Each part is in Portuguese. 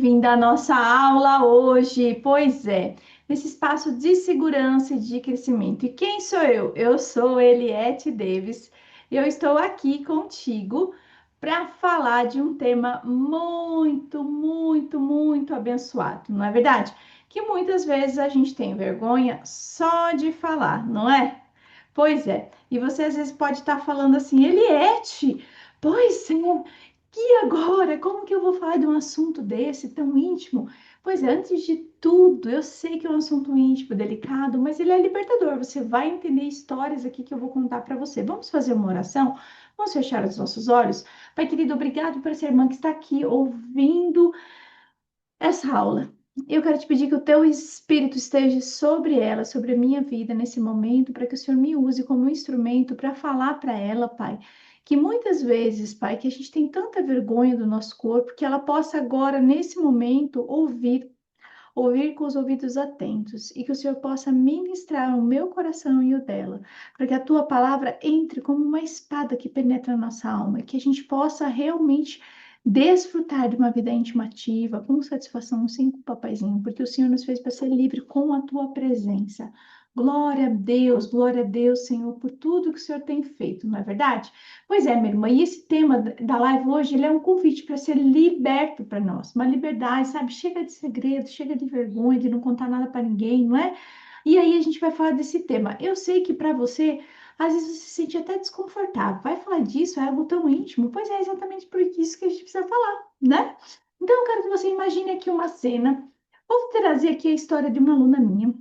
Bem-vinda à nossa aula hoje. Pois é, nesse espaço de segurança e de crescimento. E quem sou eu? Eu sou Eliette Davis. E eu estou aqui contigo para falar de um tema muito abençoado, não é verdade? Que muitas vezes a gente tem vergonha só de falar, não é? Pois é. E você às vezes pode estar falando assim, Eliette, pois é. E agora, como que eu vou falar de um assunto desse tão íntimo? Pois é, antes de tudo, eu sei que é um assunto íntimo, delicado, mas ele é libertador. Você vai entender histórias aqui que eu vou contar para você. Vamos fazer uma oração? Vamos fechar os nossos olhos? Pai querido, obrigado por essa irmã que está aqui ouvindo essa aula. Eu quero te pedir que o teu espírito esteja sobre ela, sobre a minha vida nesse momento, para que o Senhor me use como instrumento para falar para ela, Pai. Que muitas vezes, Pai, que a gente tem tanta vergonha do nosso corpo, que ela possa agora, nesse momento, ouvir com os ouvidos atentos e que o Senhor possa ministrar o meu coração e o dela, para que a tua palavra entre como uma espada que penetra a nossa alma, que a gente possa realmente desfrutar de uma vida intimativa, com satisfação, sim, com o papaizinho, porque o Senhor nos fez para ser livre com a tua presença. Glória a Deus, Senhor, por tudo que o Senhor tem feito, não é verdade? Pois é, minha irmã, e esse tema da live hoje, ele é um convite para ser liberto para nós, uma liberdade, sabe? Chega de segredo, chega de vergonha, de não contar nada para ninguém, não é? E aí a gente vai falar desse tema. Eu sei que para você, às vezes você se sente até desconfortável. Vai falar disso, é algo tão íntimo? Pois é exatamente por isso que a gente precisa falar, né? Então eu quero que você imagine aqui uma cena. Vou trazer aqui a história de uma aluna minha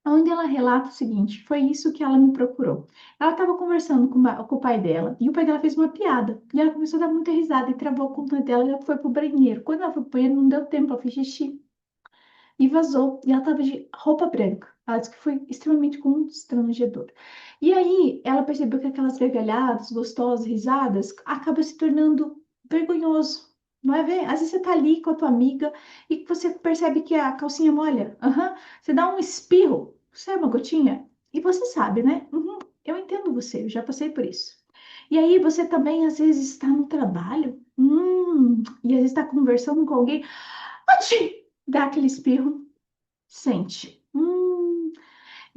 onde ela relata o seguinte: foi isso que ela me procurou. Ela estava conversando com o pai dela e o pai dela fez uma piada e ela começou a dar muita risada e travou com o pai dela e ela foi pro banheiro. Quando ela foi pro banheiro, não deu tempo, ela fez xixi e vazou. E ela estava de roupa branca. Ela disse que foi extremamente constrangedor. E aí ela percebeu que aquelas gargalhadas gostosas, risadas, acaba se tornando vergonhoso. Não é ver? Às vezes você tá ali com a tua amiga e você percebe que a calcinha molha. Aham. Você dá um espirro, sai uma gotinha. E você sabe, né? Uhum. Eu entendo você, eu já passei por isso. E aí você também às vezes está no trabalho, e às vezes está conversando com alguém, Ati! Dá aquele espirro, sente.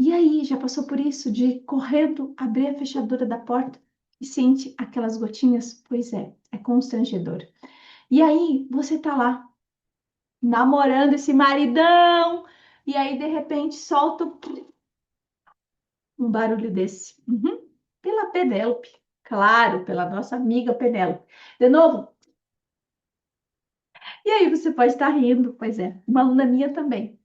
E aí, já passou por isso de correndo abrir a fechadura da porta e sente aquelas gotinhas? Pois é constrangedor. E aí, você tá lá namorando esse maridão, e aí de repente solta um barulho desse. Uhum. Pela Penélope, claro, pela nossa amiga Penélope. De novo, e aí você pode estar rindo, pois é, uma aluna minha também.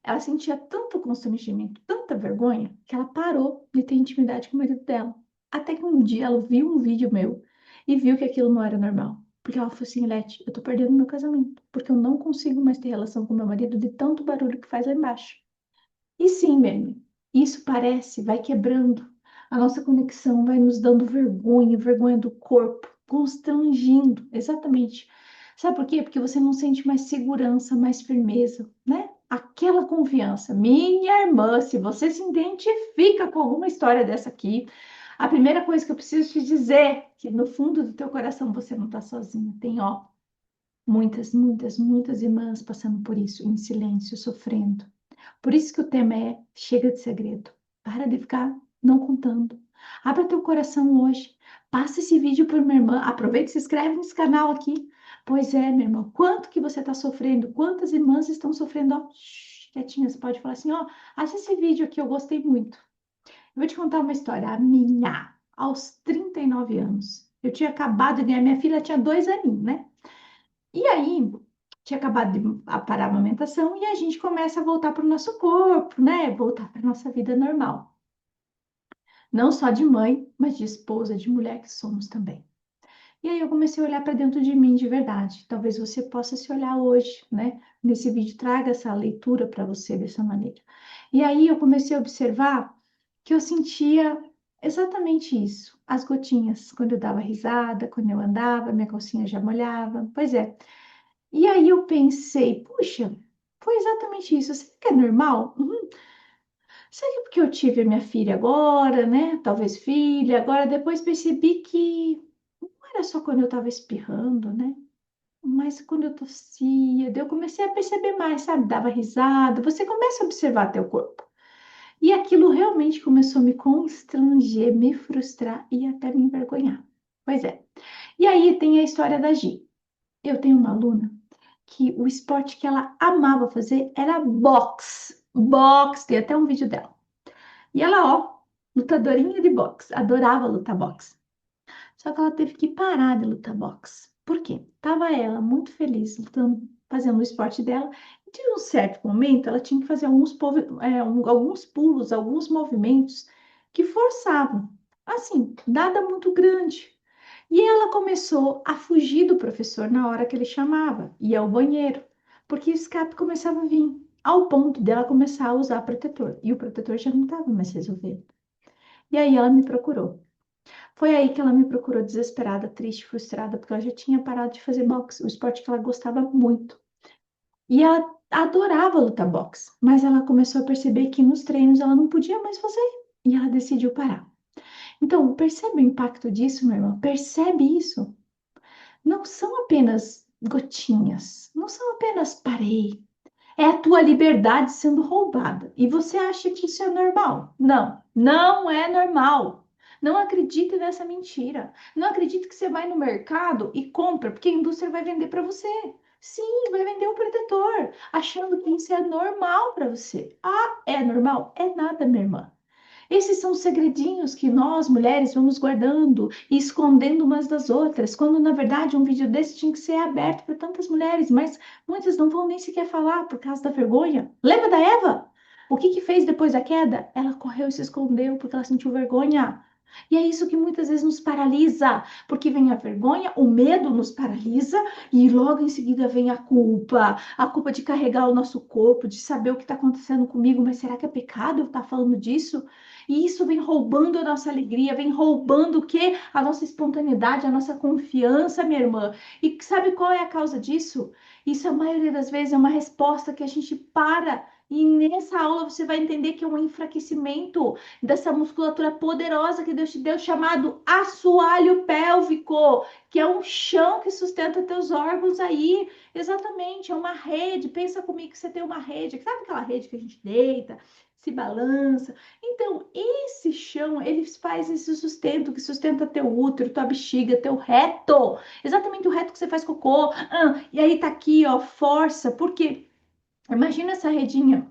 Ela sentia tanto constrangimento, tanta vergonha, que ela parou de ter intimidade com o marido dela. Até que um dia ela viu um vídeo meu e viu que aquilo não era normal. Porque ela falou assim, Leti, eu tô perdendo meu casamento, porque eu não consigo mais ter relação com meu marido de tanto barulho que faz lá embaixo. E sim, Mary, isso parece, vai quebrando. A nossa conexão vai nos dando vergonha, vergonha do corpo, constrangindo, exatamente. Sabe por quê? Porque você não sente mais segurança, mais firmeza, né? Aquela confiança. Minha irmã, se você se identifica com alguma história dessa aqui, a primeira coisa que eu preciso te dizer é que no fundo do teu coração você não está sozinha. Tem, ó, muitas irmãs passando por isso, em silêncio, sofrendo. Por isso que o tema é chega de segredo. Para de ficar não contando. Abra teu coração hoje. Passa esse vídeo para minha irmã. Aproveita e se inscreve nesse canal aqui. Pois é, minha irmã. Quanto que você está sofrendo? Quantas irmãs estão sofrendo? Ó, quietinha, você pode falar assim, ó, acha esse vídeo aqui, eu gostei muito. Eu vou te contar uma história. A minha, aos 39 anos. Eu tinha acabado de ganhar, minha filha tinha 2 aninhos, né? E aí, tinha acabado de parar a amamentação e a gente começa a voltar para o nosso corpo, né? Voltar para a nossa vida normal. Não só de mãe, mas de esposa, de mulher que somos também. E aí eu comecei a olhar para dentro de mim de verdade. Talvez você possa se olhar hoje, né? Nesse vídeo, traga essa leitura para você dessa maneira. E aí eu comecei a observar que eu sentia exatamente isso. As gotinhas, quando eu dava risada, quando eu andava, minha calcinha já molhava. Pois é, e aí eu pensei, puxa, foi exatamente isso. Será que é normal? Será que é porque eu tive a minha filha agora, né? Talvez filha. Agora depois percebi que não era só quando eu estava espirrando, né? mas quando eu tossia, daí eu comecei a perceber mais, sabe? Dava risada, você começa a observar teu corpo. E aquilo realmente começou a me constranger, me frustrar e até me envergonhar. Pois é. E aí tem a história da Gi. Eu tenho uma aluna que o esporte que ela amava fazer era boxe. Boxe, tem até um vídeo dela. E ela, ó, lutadorinha de boxe, adorava lutar boxe. Só que ela teve que parar de lutar boxe. Por quê? Tava ela muito feliz lutando, fazendo o esporte dela. E de um certo momento, ela tinha que fazer alguns pulos, alguns movimentos que forçavam. Assim, nada muito grande. E ela começou a fugir do professor na hora que ele chamava, ia ao banheiro, porque o escape começava a vir, ao ponto dela começar a usar protetor. E o protetor já não estava mais resolvendo. E aí ela me procurou. Foi aí que ela me procurou desesperada, triste, frustrada, porque ela já tinha parado de fazer boxe, o esporte que ela gostava muito. E ela adorava lutar boxe, mas ela começou a perceber que nos treinos ela não podia mais fazer. E ela decidiu parar. Então, percebe o impacto disso, meu irmão? Percebe isso? Não são apenas gotinhas, não são apenas parei. É a tua liberdade sendo roubada. E você acha que isso é normal? Não, não é normal. Não acredite nessa mentira. Não acredite que você vai no mercado e compra, porque a indústria vai vender para você. Sim, vai vender um protetor, achando que isso é normal para você. Ah, é normal? É nada, minha irmã. Esses são os segredinhos que nós, mulheres, vamos guardando e escondendo umas das outras, quando na verdade um vídeo desse tinha que ser aberto para tantas mulheres, mas muitas não vão nem sequer falar por causa da vergonha. Lembra da Eva? O que que fez depois da queda? Ela correu e se escondeu porque ela sentiu vergonha. E é isso que muitas vezes nos paralisa, porque vem a vergonha, o medo nos paralisa e logo em seguida vem a culpa de carregar o nosso corpo, de saber o que está acontecendo comigo, mas será que é pecado eu estar falando disso? E isso vem roubando a nossa alegria, vem roubando o quê? A nossa espontaneidade, a nossa confiança, minha irmã. E sabe qual é a causa disso? Isso, a maioria das vezes, é uma resposta que a gente para. E nessa aula você vai entender que é um enfraquecimento dessa musculatura poderosa que Deus te deu, chamado assoalho pélvico, que é um chão que sustenta teus órgãos aí. Exatamente, é uma rede. Pensa comigo que você tem uma rede. Sabe aquela rede que a gente deita, se balança? Então, esse chão, ele faz esse sustento que sustenta teu útero, tua bexiga, teu reto. Exatamente o reto que você faz cocô. E aí tá aqui, ó, força. Por quê? Imagina essa redinha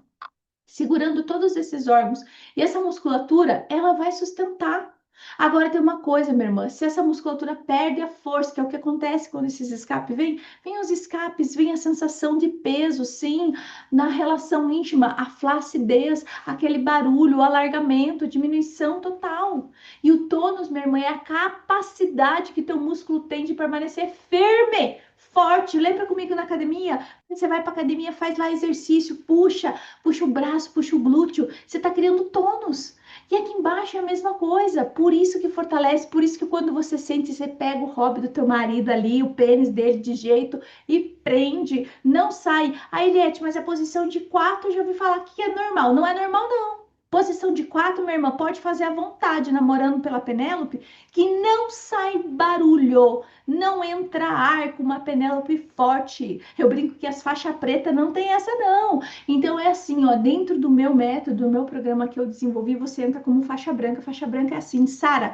segurando todos esses órgãos. E essa musculatura, ela vai sustentar. Agora tem uma coisa, minha irmã, se essa musculatura perde a força, que é o que acontece quando esses escapes vêm, vem os escapes, vem a sensação de peso, sim, na relação íntima, a flacidez, aquele barulho, o alargamento, diminuição total. E o tônus, minha irmã, é a capacidade que teu músculo tem de permanecer firme, forte. Lembra comigo na academia? Você vai para academia, faz lá exercício, puxa o braço, puxa o glúteo, você está criando tônus. E aqui embaixo é a mesma coisa, por isso que fortalece, por isso que quando você sente, você pega o hobby do teu marido ali, o pênis dele de jeito e prende, não sai. Aí, Eliette, mas a posição de quatro, eu já ouvi falar que é normal. Não é normal, não. Posição de quatro, minha irmã, pode fazer à vontade, namorando pela Penélope, que não sai barulho, não entra ar com uma Penélope forte. Eu brinco que as faixas preta não tem essa, não. Então é assim, ó, dentro do meu método, do meu programa que eu desenvolvi, você entra como faixa branca. Faixa branca é assim, Sara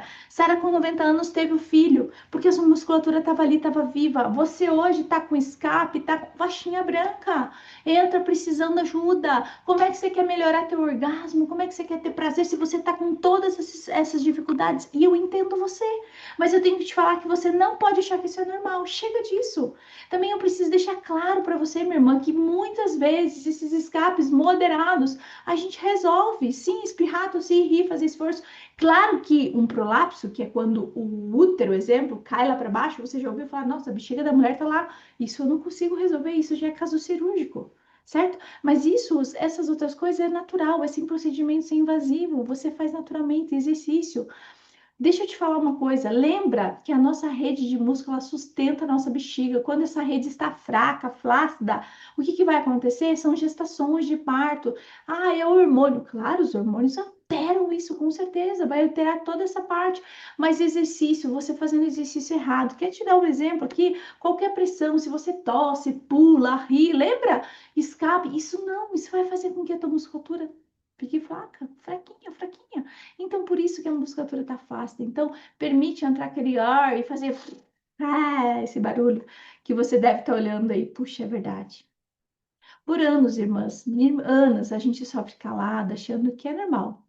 com 90 anos teve o filho, porque a sua musculatura estava ali, estava viva. Você hoje tá com escape, tá com faixinha branca. Entra precisando ajuda. Como é que você quer melhorar teu orgasmo? Como é que você quer ter prazer se você tá com todas essas dificuldades? E eu entendo você, mas eu tenho que te falar que você não pode achar que isso é normal. Chega disso. Também eu preciso deixar claro para você, minha irmã, que muitas vezes esses escapes moderados a gente resolve, sim, espirrar, tossir, rir, fazer esforço. Claro que um prolapso, que é quando o útero, exemplo, cai lá para baixo, você já ouviu falar, nossa, a bexiga da mulher tá lá, isso eu não consigo resolver, isso já é caso cirúrgico, certo? Mas isso, essas outras coisas é natural, é sem procedimento, sem invasivo, você faz naturalmente exercício. Deixa eu te falar uma coisa, lembra que a nossa rede de músculo ela sustenta a nossa bexiga. Quando essa rede está fraca, flácida, o que que vai acontecer? São gestações de parto. Ah, é o hormônio. Claro, os hormônios alteram isso, com certeza, vai alterar toda essa parte. Mas exercício, você fazendo exercício errado. Quer te dar um exemplo aqui? Qualquer pressão, se você tosse, pula, ri, lembra? Escape, isso vai fazer com que a tua musculatura fique fraca, fraquinha, fraquinha. Então, por isso que a musculatura tá fácil. Então, permite entrar aquele ar e fazer esse barulho que você deve estar olhando aí. Puxa, é verdade. Por anos, irmãs, anos, a gente sofre calada, achando que é normal.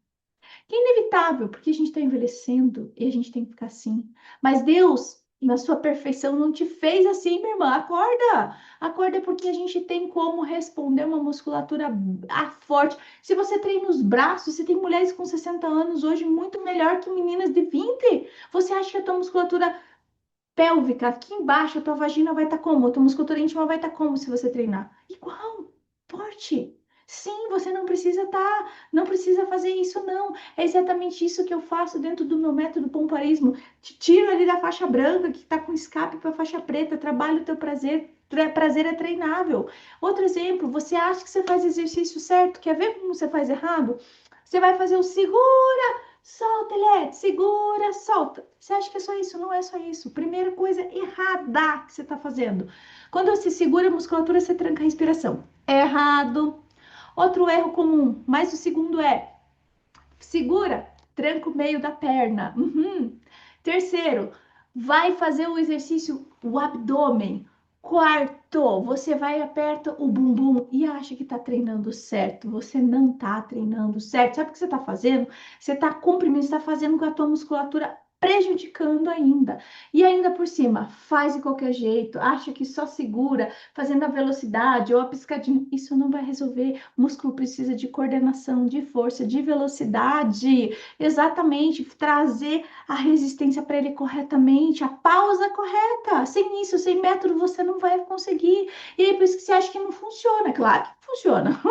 Que é inevitável, porque a gente está envelhecendo e a gente tem que ficar assim. Mas Deus, na sua perfeição, não te fez assim, minha irmã. Acorda! Acorda, porque a gente tem como responder uma musculatura forte. Se você treina os braços, você tem mulheres com 60 anos hoje muito melhor que meninas de 20. Você acha que a tua musculatura pélvica, aqui embaixo, a tua vagina vai estar como? A tua musculatura íntima vai estar como se você treinar? Igual, forte. Sim, você não precisa fazer isso, não. É exatamente isso que eu faço dentro do meu método pomparismo. Te tiro ali da faixa branca, que está com escape para a faixa preta, trabalho o teu prazer. Prazer é treinável. Outro exemplo, você acha que você faz exercício certo, quer ver como você faz errado? Você vai fazer o segura, solta, Eliette, segura, solta. Você acha que é só isso? Não é só isso. Primeira coisa errada que você está fazendo. Quando você segura a musculatura, você tranca a respiração. Errado. Outro erro comum, mas o segundo é segura, tranca o meio da perna. Uhum. Terceiro, vai fazer o exercício, o abdômen. Quarto, você vai e aperta o bumbum e acha que tá treinando certo. Você não tá treinando certo. Sabe o que você tá fazendo? Você tá comprimindo, você tá fazendo com a tua musculatura prejudicando ainda. E ainda por cima, faz de qualquer jeito, acha que só segura, fazendo a velocidade ou a piscadinha. Isso não vai resolver. O músculo precisa de coordenação, de força, de velocidade. Exatamente, trazer a resistência para ele corretamente, a pausa correta. Sem isso, sem método, você não vai conseguir. E aí, por isso que você acha que não funciona. Claro que funciona.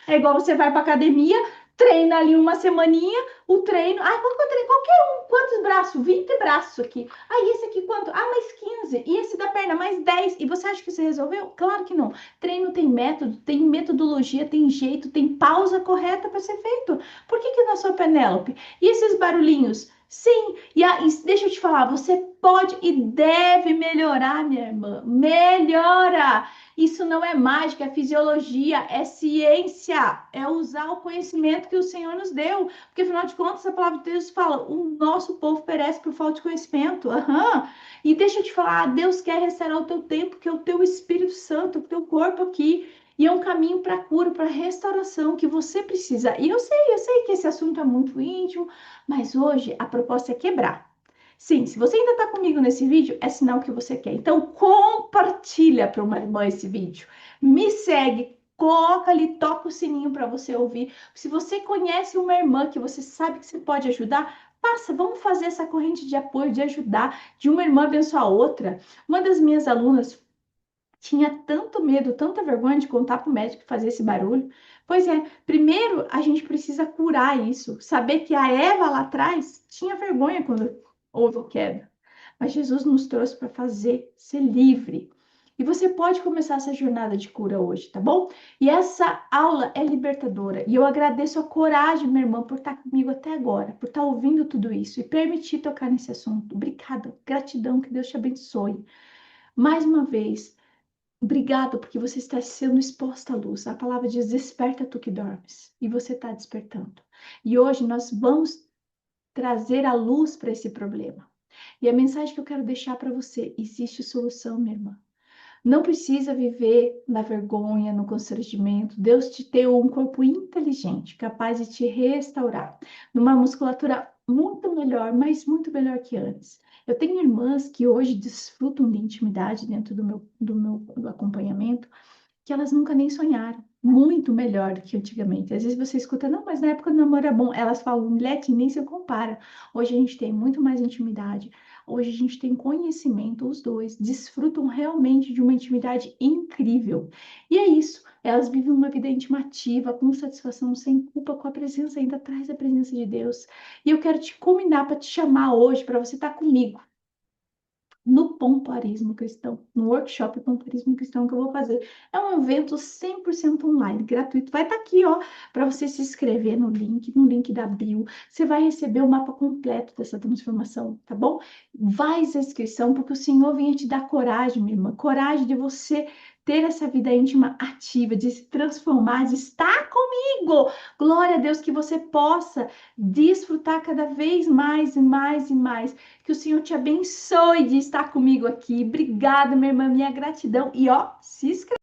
É igual você vai para academia, treina ali uma semaninha, o treino. Ah, qual que eu treino? Qualquer um. Quantos braços? 20 braços aqui. Ah, e esse aqui quanto? Ah, mais 15. E esse da perna, mais 10. E você acha que você resolveu? Claro que não. Treino tem método, tem metodologia, tem jeito, tem pausa correta para ser feito. Por que não sou Penélope? E esses barulhinhos? Sim, e deixa eu te falar, você pode e deve melhorar, minha irmã. Melhora! Isso não é mágica, é fisiologia, é ciência, é usar o conhecimento que o Senhor nos deu. Porque, afinal de contas, a palavra de Deus fala: o nosso povo perece por falta de conhecimento. Uhum. E deixa eu te falar, Deus quer restaurar o teu tempo, que é o teu Espírito Santo, o teu corpo aqui. E é um caminho para cura, para restauração que você precisa. E eu sei que esse assunto é muito íntimo, mas hoje a proposta é quebrar. Sim, se você ainda está comigo nesse vídeo, é sinal que você quer. Então, compartilha para uma irmã esse vídeo. Me segue, coloca ali, toca o sininho para você ouvir. Se você conhece uma irmã que você sabe que você pode ajudar, passa, vamos fazer essa corrente de apoio, de ajudar, de uma irmã abençoar a outra. Uma das minhas alunas tinha tanto medo, tanta vergonha de contar para o médico que fazia esse barulho. Pois é, primeiro a gente precisa curar isso, saber que a Eva lá atrás tinha vergonha quando houve a queda. Mas Jesus nos trouxe para fazer, ser livre. E você pode começar essa jornada de cura hoje, tá bom? E essa aula é libertadora. E eu agradeço a coragem, minha irmã, por estar comigo até agora, por estar ouvindo tudo isso e permitir tocar nesse assunto. Obrigada, gratidão, que Deus te abençoe. Mais uma vez, obrigada, porque você está sendo exposta à luz. A palavra diz: desperta tu que dormes. E você está despertando. E hoje nós vamos trazer a luz para esse problema. E a mensagem que eu quero deixar para você: existe solução, minha irmã. Não precisa viver na vergonha, no constrangimento. Deus te deu um corpo inteligente, capaz de te restaurar, numa musculatura muito melhor, mas muito melhor que antes. Eu tenho irmãs que hoje desfrutam de intimidade dentro do acompanhamento, que elas nunca nem sonharam. Muito melhor do que antigamente. Às vezes você escuta, não, mas na época do namoro era bom. Elas falam, Leti, nem se compara. Hoje a gente tem muito mais intimidade. Hoje a gente tem conhecimento, os dois desfrutam realmente de uma intimidade incrível. E é isso. Elas vivem uma vida intimativa, com satisfação, sem culpa, com a presença, ainda atrás da presença de Deus. E eu quero te combinar para te chamar hoje, para você estar comigo no pompoarismo cristão, no workshop pompoarismo cristão que eu vou fazer. É um evento 100% online, gratuito. Vai estar aqui, ó, para você se inscrever no link da bio. Você vai receber o mapa completo dessa transformação, tá bom? Faz a inscrição, porque o Senhor vem te dar coragem, minha irmã, coragem de você ter essa vida íntima ativa, de se transformar, de estar comigo. Glória a Deus, que você possa desfrutar cada vez mais e mais e mais. Que o Senhor te abençoe de estar comigo aqui. Obrigada, minha irmã, minha gratidão. E ó, se inscreve.